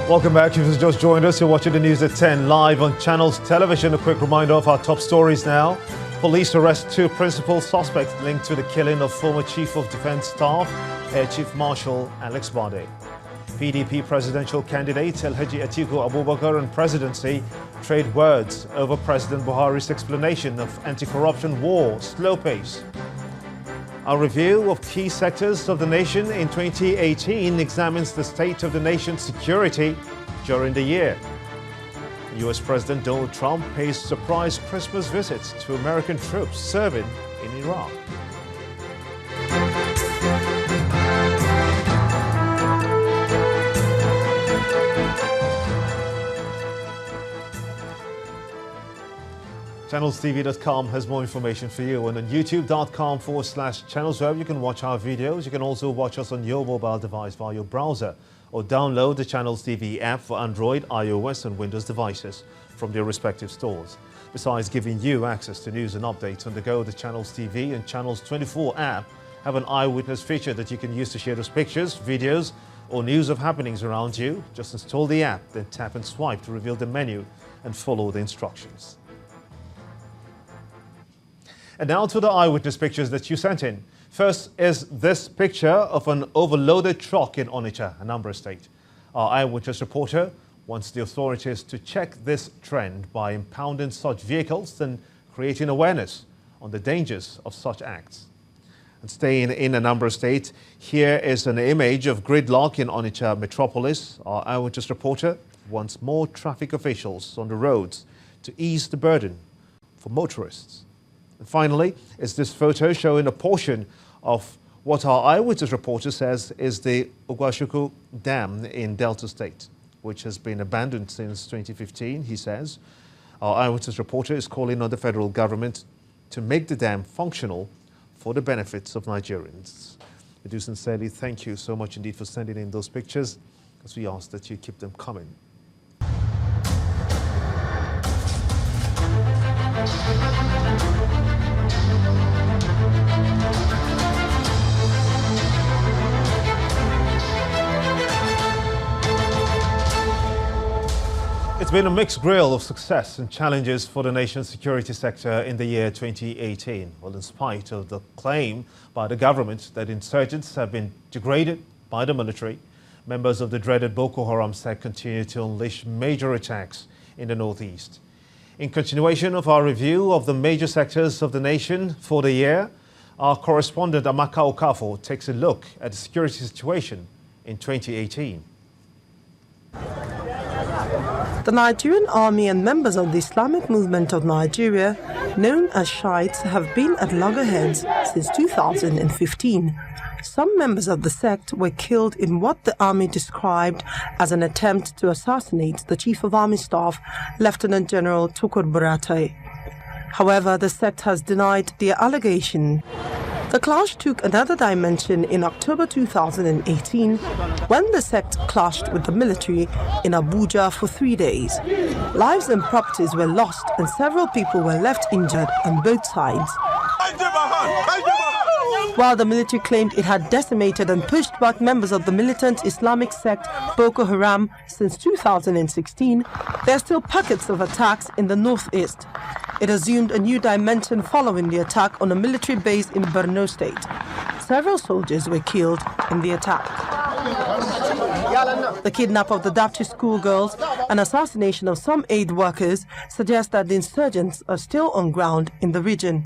Welcome back. If you've just joined us, you're watching the news at 10 live on Channels Television. A quick reminder of our top stories now. Police arrest 2 principal suspects linked to the killing of former Chief of Defence Staff, Air Chief Marshal Alex Bade. PDP presidential candidate Alhaji Atiku Abubakar and presidency trade words over President Buhari's explanation of anti-corruption war slow pace. Our review of key sectors of the nation in 2018 examines the state of the nation's security during the year. US President Donald Trump pays surprise Christmas visits to American troops serving in Iraq. ChannelsTV.com has more information for you, and on youtube.com/channelsweb you can watch our videos. You can also watch us on your mobile device via your browser or download the Channels TV app for Android, iOS and Windows devices from their respective stores. Besides giving you access to news and updates on the go, the Channels TV and Channels 24 app have an eyewitness feature that you can use to share those pictures, videos or news of happenings around you. Just install the app, then tap and swipe to reveal the menu and follow the instructions. And now to the eyewitness pictures that you sent in. First is this picture of an overloaded truck in Onitsha, Anambra State. Our eyewitness reporter wants the authorities to check this trend by impounding such vehicles and creating awareness on the dangers of such acts. And staying in Anambra State, here is an image of gridlock in Onitsha metropolis. Our eyewitness reporter wants more traffic officials on the roads to ease the burden for motorists. And finally, is this photo showing a portion of what our eyewitness reporter says is the Ugwashuku Dam in Delta State, which has been abandoned since 2015, he says. Our eyewitness reporter is calling on the federal government to make the dam functional for the benefits of Nigerians. We do sincerely thank you so much indeed for sending in those pictures, as we ask that you keep them coming. It's been a mixed grill of success and challenges for the nation's security sector in the year 2018. Well, in spite of the claim by the government that insurgents have been degraded by the military, members of the dreaded Boko Haram sect continue to unleash major attacks in the northeast. In continuation of our review of the major sectors of the nation for the year, our correspondent Amaka Okafo takes a look at the security situation in 2018. The Nigerian army and members of the Islamic movement of Nigeria, known as Shiites, have been at loggerheads since 2015. Some members of the sect were killed in what the army described as an attempt to assassinate the Chief of Army Staff, Lieutenant General Tukur Buratai. However, the sect has denied the allegation. The clash took another dimension in October 2018 when the sect clashed with the military in Abuja for 3 days. Lives and properties were lost and several people were left injured on both sides. While the military claimed it had decimated and pushed back members of the militant Islamic sect Boko Haram since 2016, there are still pockets of attacks in the northeast. It assumed a new dimension following the attack on a military base in Borno State. Several soldiers were killed in the attack. The kidnap of the Dapchi schoolgirls and assassination of some aid workers suggest that the insurgents are still on ground in the region.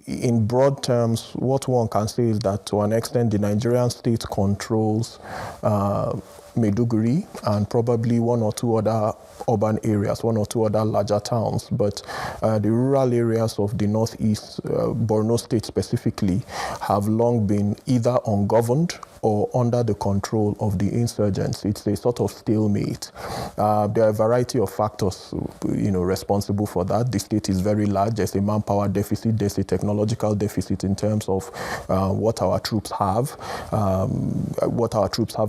In broad terms, what one can say is that to an extent the Nigerian state controls Maiduguri and probably one or two other urban areas, one or two other larger towns, but the rural areas of the northeast, Borno State specifically, have long been either ungoverned or under the control of the insurgents. It's a sort of stalemate. There are a variety of factors, responsible for that. The state is very large. There's a manpower deficit. There's a technological deficit in terms of what our troops have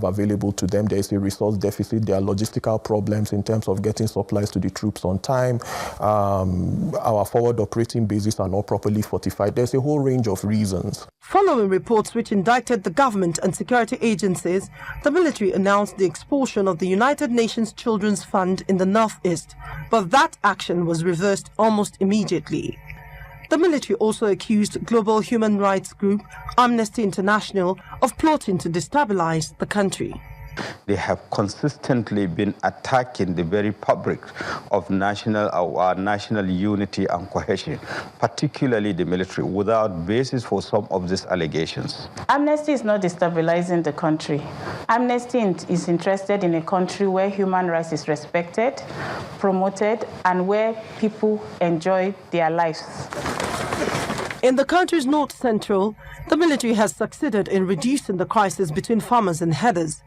available to them. There is a resource deficit, there are logistical problems in terms of getting supplies to the troops on time, our forward operating bases are not properly fortified. There's a whole range of reasons. Following reports which indicted the government and security agencies, the military announced the expulsion of the United Nations Children's Fund in the Northeast, but that action was reversed almost immediately. The military also accused global human rights group Amnesty International of plotting to destabilize the country. They have consistently been attacking the very fabric of our national unity and cohesion, particularly the military, without basis for some of these allegations. Amnesty is not destabilizing the country. Amnesty is interested in a country where human rights is respected, promoted, and where people enjoy their lives. In the country's north central, the military has succeeded in reducing the crisis between farmers and herders.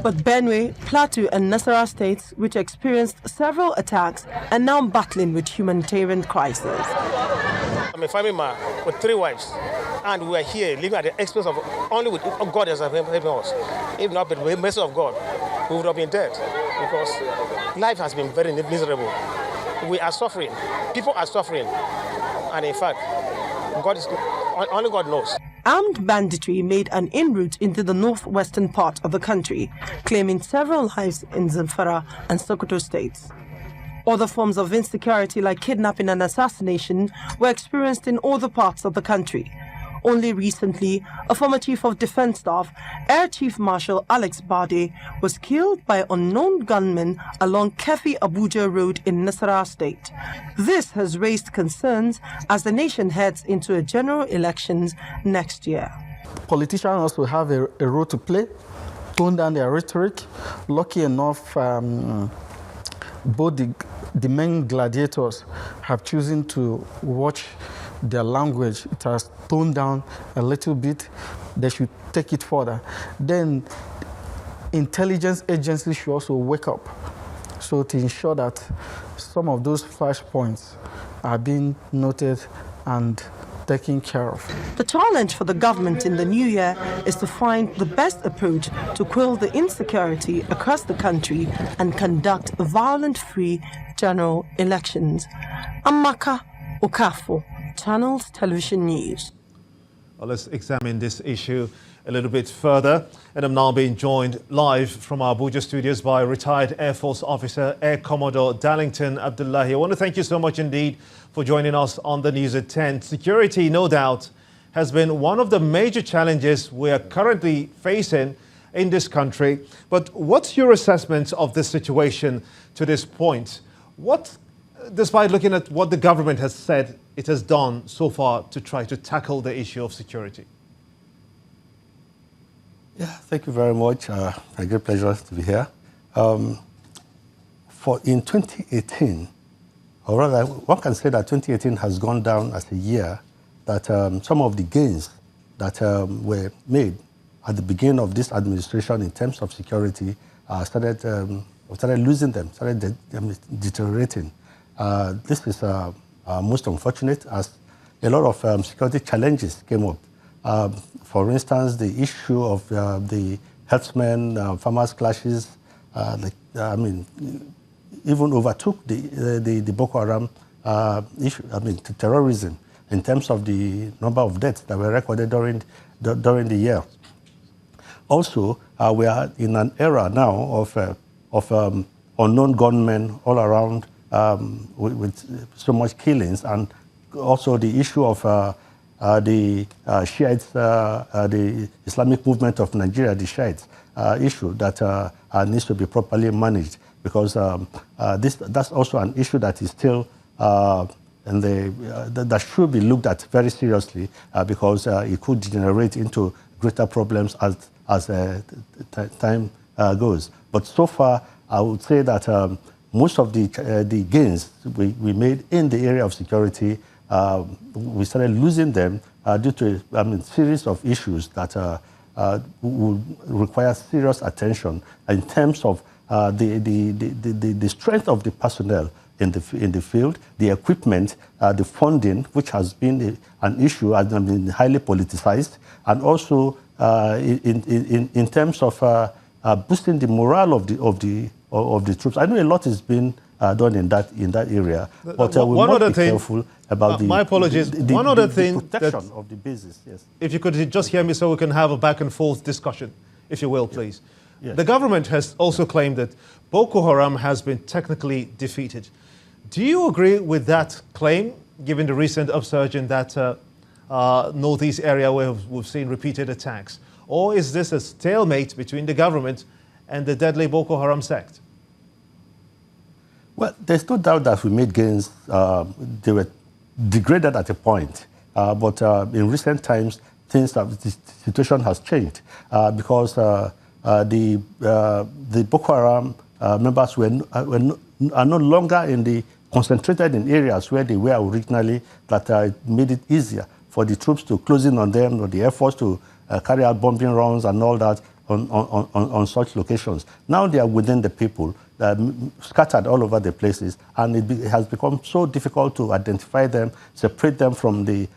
But Benue, Plateau and Nasarawa states, which experienced several attacks, are now battling with humanitarian crisis. I'm a family man with 3 wives, and we are here living at the expense of only with God has helped us. If not with the mercy of God, we would have been dead, because life has been very miserable. We are suffering. People are suffering. And in fact, only God knows. Armed banditry made an inroad into the northwestern part of the country, claiming several lives in Zamfara and Sokoto states. Other forms of insecurity like kidnapping and assassination were experienced in other parts of the country. Only recently, a former Chief of Defense Staff, Air Chief Marshal Alex Bade, was killed by unknown gunmen along Kefi-Abuja Road in Nasarawa State. This has raised concerns as the nation heads into a general elections next year. Politicians also have a role to play, tone down their rhetoric. Lucky enough, both the main gladiators have chosen to watch their language. It has toned down a little bit. They should take it further. Then intelligence agencies should also wake up, so to ensure that some of those flashpoints are being noted and taken care of. The challenge for the government in the new year is to find the best approach to quell the insecurity across the country and conduct violent-free general elections. Amaka Okafo, Channels Television News. Well, let's examine this issue a little bit further. And I'm now being joined live from our Abuja studios by retired Air Force officer, Air Commodore Darlington Abdullahi. I want to thank you so much indeed for joining us on the News at 10. Security, no doubt, has been one of the major challenges we are currently facing in this country. But what's your assessment of this situation to this point? Despite looking at what the government has said it has done so far to try to tackle the issue of security? Yeah, thank you very much. A great pleasure to be here. In 2018, or rather, one can say that 2018 has gone down as a year that some of the gains that were made at the beginning of this administration in terms of security started losing them, started deteriorating. This is most unfortunate as a lot of security challenges came up. For instance, the issue of the herdsmen, farmers clashes, even overtook the Boko Haram issue, terrorism, in terms of the number of deaths that were recorded during the year. Also, we are in an era now of unknown gunmen all around, with so much killings, and also the issue of the Shiites, the Islamic movement of Nigeria, the Shiites issue that needs to be properly managed, because that's also an issue that is still that should be looked at very seriously, because it could degenerate into greater problems as time goes. But so far, I would say that most of the gains we made in the area of security, we started losing them due to a series of issues that would require serious attention in terms of the strength of the personnel in the field, the equipment, the funding, which has been an issue, has been highly politicized, and also in terms of boosting the morale of the troops. I know a lot is being done in that area, but we must be careful about my apologies. One other thing, the protection of the bases. Yes. If you could just hear me, so we can have a back and forth discussion, if you will, please. Yes. The government has also claimed that Boko Haram has been technically defeated. Do you agree with that claim, given the recent upsurge in that northeast area where we've seen repeated attacks? Or is this a stalemate between the government and the deadly Boko Haram sect? Well, there's no doubt that we made gains. They were degraded at a point. But in recent times, the situation has changed because the Boko Haram members are no longer concentrated in areas where they were originally, that made it easier for the troops to close in on them, or the Air Force to carry out bombing runs and all that on such locations. Now they are within the people, scattered all over the places, and it has become so difficult to identify them, separate them from the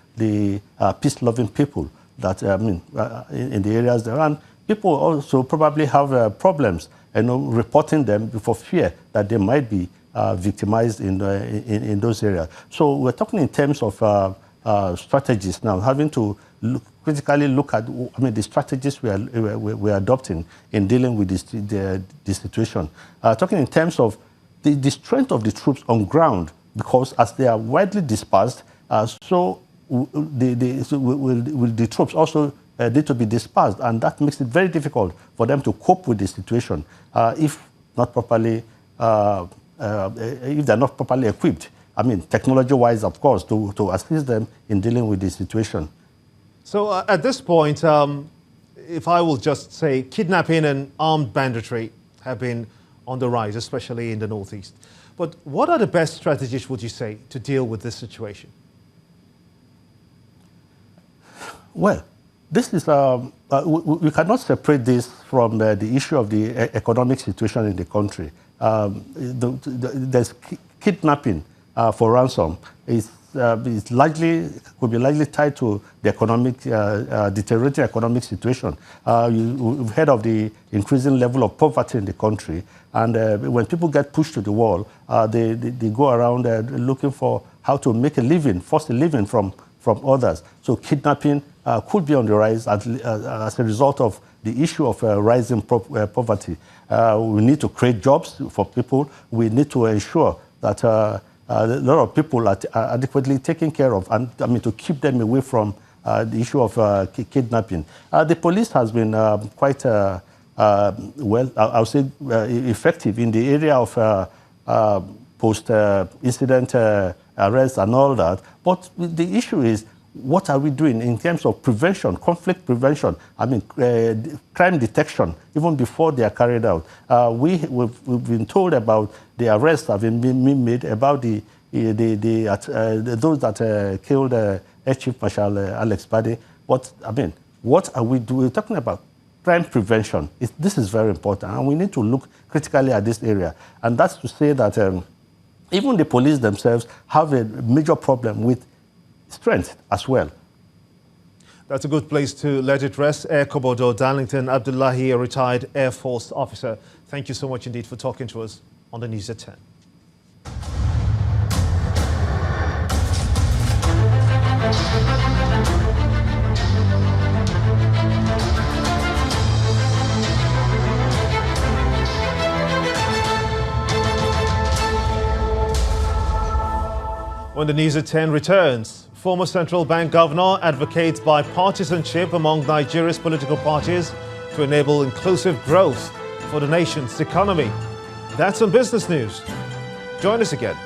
peace-loving people that in the areas there. And people also probably have problems, reporting them for fear that they might be victimized in those areas. So we're talking in terms of strategies now, having to critically look at the strategies we're adopting in dealing with this situation. Talking in terms of the strength of the troops on ground, because as they are widely dispersed, so will the troops also need to be dispersed, and that makes it very difficult for them to cope with the situation if not properly, if they're not properly equipped. Technology-wise, of course, to assist them in dealing with the situation. So at this point, if I will just say, kidnapping and armed banditry have been on the rise, especially in the Northeast. But what are the best strategies, would you say, to deal with this situation? Well, this is we cannot separate this from the issue of the economic situation in the country. There's kidnapping for ransom could be largely tied to the deteriorating economic situation. You've heard of the increasing level of poverty in the country, and when people get pushed to the wall, they go around looking for how to make a living, force a living from others. So kidnapping could be on the rise as a result of the issue of rising poverty. We need to create jobs for people. We need to ensure that a lot of people are adequately taken care of, and to keep them away from the issue of kidnapping. The police has been quite I would say effective in the area of post-incident arrests and all that. But the issue is, what are we doing in terms of prevention, conflict prevention, crime detection, even before they are carried out? We've been told about the arrests that have been made, about those that killed Air Chief Marshal Alex Bade. What are we doing? We're talking about crime prevention. This is very important, and we need to look critically at this area. And that's to say that even the police themselves have a major problem with strength as well. That's a good place to let it rest. Air Commodore Darlington Abdullahi, a retired Air Force officer. Thank you so much indeed for talking to us on the News at 10. When the News at 10 returns, former central bank governor advocates bipartisanship among Nigeria's political parties to enable inclusive growth for the nation's economy. That's on Business News. Join us again.